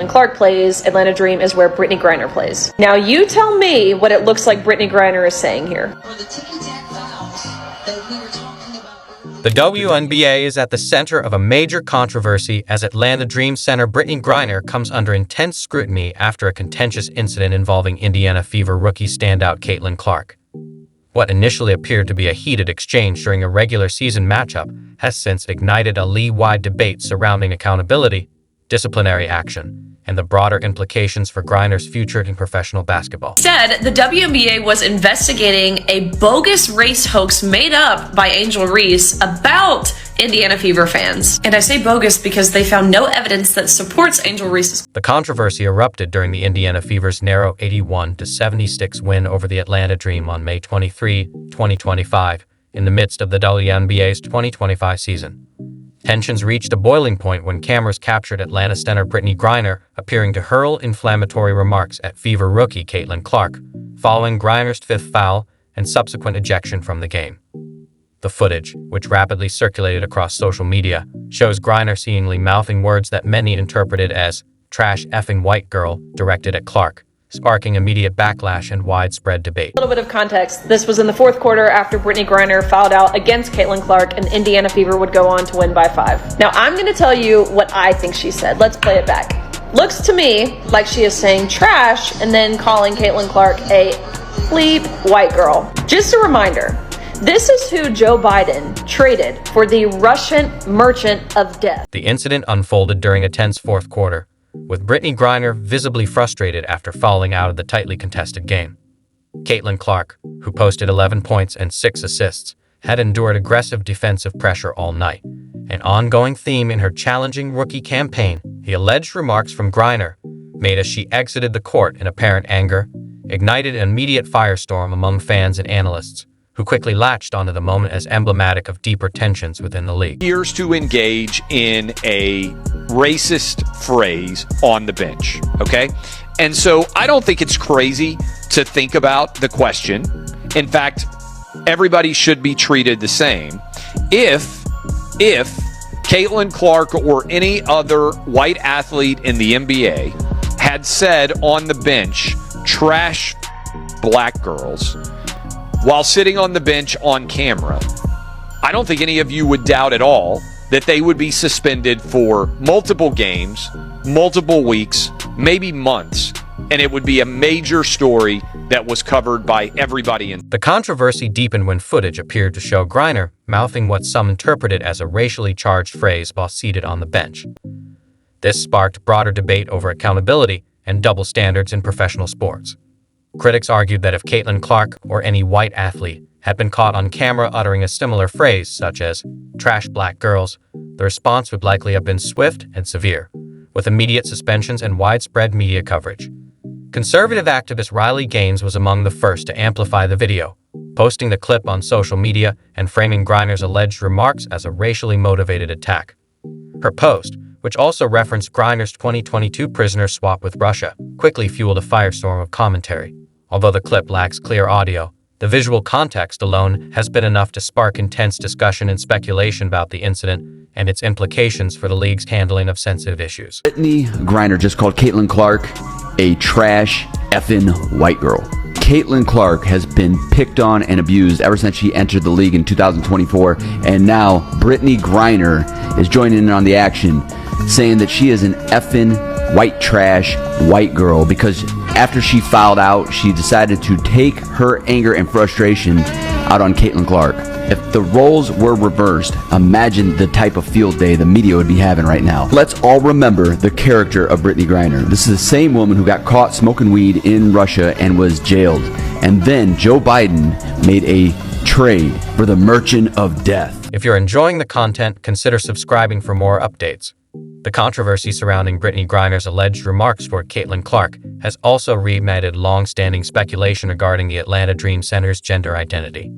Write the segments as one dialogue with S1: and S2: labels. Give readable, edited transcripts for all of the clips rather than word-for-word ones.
S1: Clark plays, Atlanta Dream is where Brittney Griner plays. Now you tell me what it looks like Brittney Griner is saying here.
S2: The WNBA is at the center of a major controversy as Atlanta Dream center Brittney Griner comes under intense scrutiny after a contentious incident involving Indiana Fever rookie standout Caitlin Clark. What initially appeared to be a heated exchange during a regular season matchup has since ignited a league-wide debate surrounding accountability, disciplinary action, and the broader implications for Griner's future in professional basketball.
S3: Instead, the WNBA was investigating a bogus race hoax made up by Angel Reese about Indiana Fever fans. And I say bogus because they found no evidence that supports Angel Reese's.
S2: The controversy erupted during the Indiana Fever's narrow 81-76 win over the Atlanta Dream on May 23, 2025, in the midst of the WNBA's 2025 season. Tensions reached a boiling point when cameras captured Atlanta center Brittney Griner appearing to hurl inflammatory remarks at Fever rookie Caitlin Clark, following Griner's fifth foul and subsequent ejection from the game. The footage, which rapidly circulated across social media, shows Griner seemingly mouthing words that many interpreted as "trash effing white girl" directed at Clark, sparking immediate backlash and widespread debate.
S1: A little bit of context. This was in the fourth quarter after Brittney Griner fouled out against Caitlin Clark and Indiana Fever would go on to win by 5. Now I'm going to tell you what I think she said. Let's play it back. Looks to me like she is saying trash and then calling Caitlin Clark a bleep white girl. Just a reminder, this is who Joe Biden traded for the Russian merchant of death.
S2: The incident unfolded during a tense fourth quarter, with Brittney Griner visibly frustrated after falling out of the tightly contested game. Caitlin Clark, who posted 11 points and 6 assists, had endured aggressive defensive pressure all night, an ongoing theme in her challenging rookie campaign. The alleged remarks from Griner, made as she exited the court in apparent anger, ignited an immediate firestorm among fans and analysts, who quickly latched onto the moment as emblematic of deeper tensions within the league.
S4: Appears to engage in a racist phrase on the bench, okay? And so I don't think it's crazy to think about the question. In fact, everybody should be treated the same. If Caitlin Clark or any other white athlete in the NBA had said on the bench, "trash black girls," while sitting on the bench on camera, I don't think any of you would doubt at all that they would be suspended for multiple games, multiple weeks, maybe months, and it would be a major story that was covered by everybody.
S2: The controversy deepened when footage appeared to show Griner mouthing what some interpreted as a racially charged phrase while seated on the bench. This sparked broader debate over accountability and double standards in professional sports. Critics argued that if Caitlin Clark or any white athlete had been caught on camera uttering a similar phrase, such as "trash black girls," the response would likely have been swift and severe, with immediate suspensions and widespread media coverage. Conservative activist Riley Gaines was among the first to amplify the video, posting the clip on social media and framing Griner's alleged remarks as a racially motivated attack. Her post, which also referenced Griner's 2022 prisoner swap with Russia, quickly fueled a firestorm of commentary. Although the clip lacks clear audio, the visual context alone has been enough to spark intense discussion and speculation about the incident and its implications for the league's handling of sensitive issues.
S5: Brittney Griner just called Caitlin Clark a trash effing white girl. Caitlin Clark has been picked on and abused ever since she entered the league in 2024, and now Brittney Griner is joining in on the action, saying that she is an effing white trash white girl because after she fouled out, she decided to take her anger and frustration out on Caitlin Clark. If the roles were reversed, imagine the type of field day the media would be having right now. Let's all remember the character of Brittney Griner. This is the same woman who got caught smoking weed in Russia and was jailed. And then Joe Biden made a trade for the merchant of death.
S2: If you're enjoying the content, consider subscribing for more updates. The controversy surrounding Brittney Griner's alleged remarks for Caitlin Clark has also reignited long-standing speculation regarding the Atlanta Dream Center's gender identity.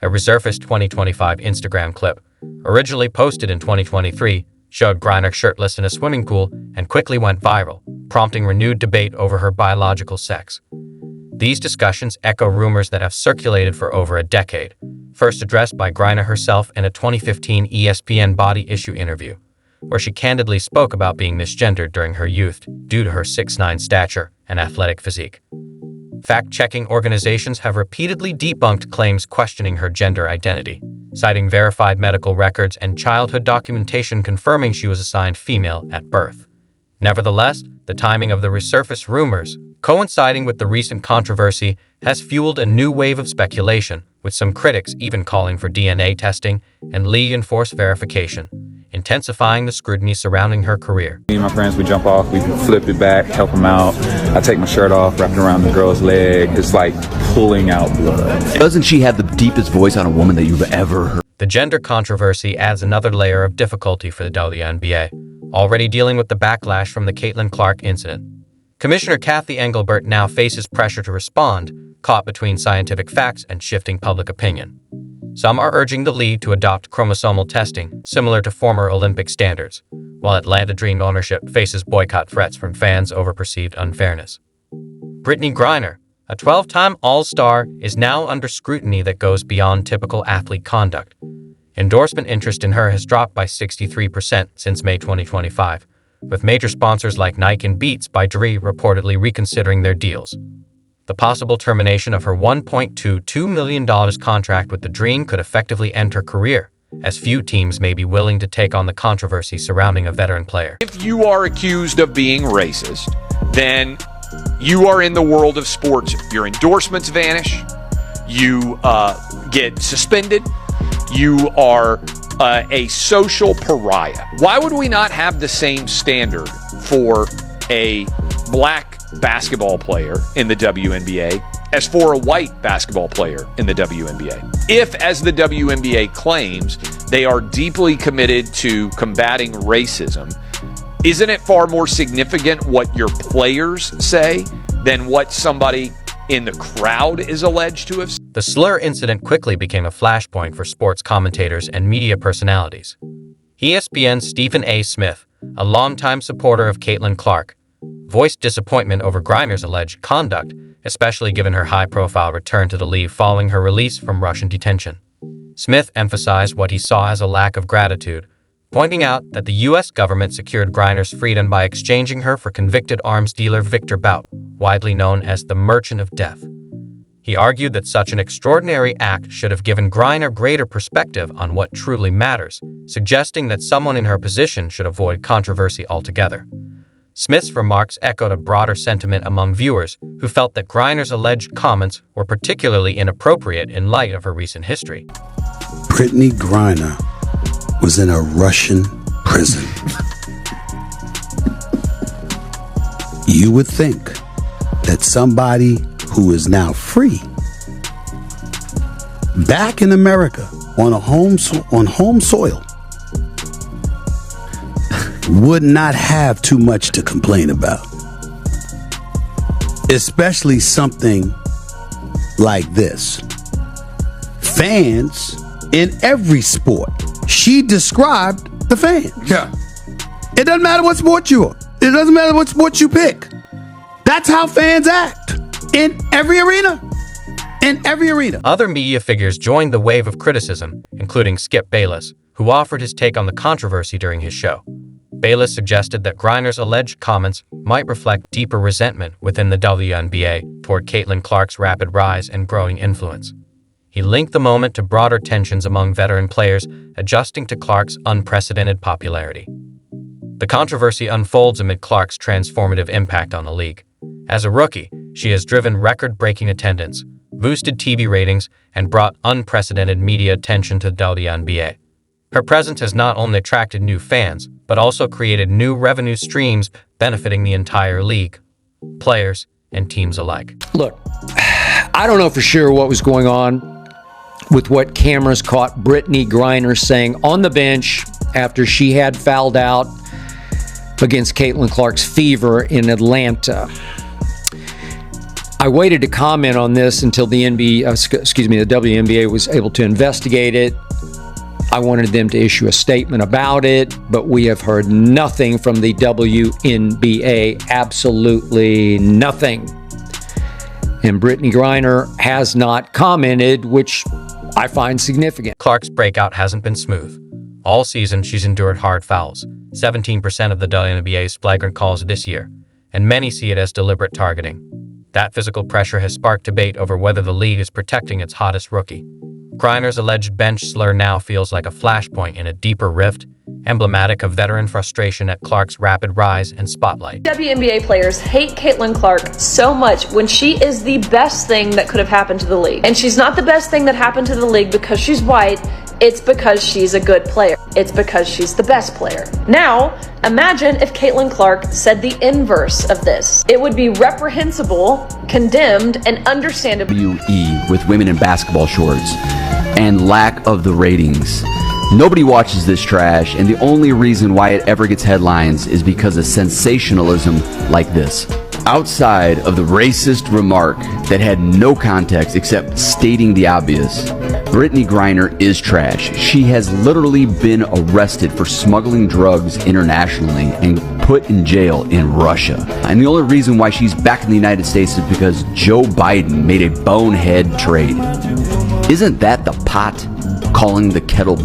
S2: A Resurfaced 2025 Instagram clip, originally posted in 2023, showed Griner shirtless in a swimming pool and quickly went viral, prompting renewed debate over her biological sex. These discussions echo rumors that have circulated for over a decade, first addressed by Griner herself in a 2015 ESPN Body Issue interview, where she candidly spoke about being misgendered during her youth due to her 6'9" stature and athletic physique. Fact-checking organizations have repeatedly debunked claims questioning her gender identity, citing verified medical records and childhood documentation confirming she was assigned female at birth. Nevertheless, the timing of the resurfaced rumors, coinciding with the recent controversy, has fueled a new wave of speculation, with some critics even calling for DNA testing and league-enforced verification, intensifying the scrutiny surrounding her career.
S6: Me and my friends, we jump off, we flip it back, help them out. I take my shirt off, wrap it around the girl's leg. It's like pulling out blood.
S5: Doesn't she have the deepest voice on a woman that you've ever heard?
S2: The gender controversy adds another layer of difficulty for the WNBA, already dealing with the backlash from the Caitlin Clark incident. Commissioner Kathy Engelbert now faces pressure to respond, caught between scientific facts and shifting public opinion. Some are urging the league to adopt chromosomal testing, similar to former Olympic standards, while Atlanta Dream ownership faces boycott threats from fans over perceived unfairness. Brittney Griner, a 12-time All-Star, is now under scrutiny that goes beyond typical athlete conduct. Endorsement interest in her has dropped by 63% since May 2025, with major sponsors like Nike and Beats by Dre reportedly reconsidering their deals. The possible termination of her $1.22 million contract with the Dream could effectively end her career, as few teams may be willing to take on the controversy surrounding a veteran player.
S4: If you are accused of being racist, then you are in the world of sports. Your endorsements vanish. You get suspended. You are a social pariah. Why would we not have the same standard for a black basketball player in the WNBA as for a white basketball player in the WNBA? If, as the WNBA claims, they are deeply committed to combating racism, isn't it far more significant what your players say than what somebody in the crowd is alleged to have said?
S2: The Slur incident quickly became a flashpoint for sports commentators and media personalities. ESPN's Stephen A. Smith, a longtime supporter of Caitlin Clark, voiced disappointment over Griner's alleged conduct, especially given her high-profile return to the league following her release from Russian detention. Smith emphasized what he saw as a lack of gratitude, pointing out that the U.S. government secured Griner's freedom by exchanging her for convicted arms dealer Victor Bout, widely known as the Merchant of Death. He argued that such an extraordinary act should have given Griner greater perspective on what truly matters, suggesting that someone in her position should avoid controversy altogether. Smith's remarks echoed a broader sentiment among viewers who felt that Griner's alleged comments were particularly inappropriate in light of her recent history.
S7: Brittney Griner was in a Russian prison. You would think that somebody who is now free, back in America on home soil, would not have too much to complain about. Especially something like this. Fans in every sport. She described the fans.
S8: Yeah.
S7: It doesn't matter what sport you are. It doesn't matter what sport you pick. That's how fans act in every arena. In every arena.
S2: Other media figures joined the wave of criticism, including Skip Bayless, who offered his take on the controversy during his show. Bayless suggested that Griner's alleged comments might reflect deeper resentment within the WNBA toward Caitlin Clark's rapid rise and growing influence. He linked the moment to broader tensions among veteran players adjusting to Clark's unprecedented popularity. The controversy unfolds amid Clark's transformative impact on the league. As a rookie, she has driven record-breaking attendance, boosted TV ratings, and brought unprecedented media attention to the WNBA. Her presence has not only attracted new fans, but also created new revenue streams benefiting the entire league, players, and teams alike.
S8: Look, I don't know for sure what was going on with what cameras caught Brittney Griner saying on the bench after she had fouled out against Caitlin Clark's Fever in Atlanta. I waited to comment on this until the WNBA was able to investigate it. I wanted them to issue a statement about it, but we have heard nothing from the WNBA, absolutely nothing. And Brittney Griner has not commented, which I find significant.
S2: Clark's breakout hasn't been smooth. All season, she's endured hard fouls, 17% of the WNBA's flagrant calls this year, and many see it as deliberate targeting. That physical pressure has sparked debate over whether the league is protecting its hottest rookie. Griner's alleged bench slur now feels like a flashpoint in a deeper rift, emblematic of veteran frustration at Clark's rapid rise and spotlight.
S1: WNBA players hate Caitlin Clark so much when she is the best thing that could have happened to the league. And she's not the best thing that happened to the league because she's white. It's because she's a good player. It's because she's the best player. Now, imagine if Caitlin Clark said the inverse of this. It would be reprehensible, condemned, and understandable.
S5: WE with women in basketball shorts and lack of the ratings. Nobody watches this trash, and the only reason why it ever gets headlines is because of sensationalism like this. Outside of the racist remark that had no context except stating the obvious, Brittney Griner is trash. She has literally been arrested for smuggling drugs internationally and put in jail in Russia. And the only reason why she's back in the United States is because Joe Biden made a bonehead trade. Isn't that the pot calling the kettle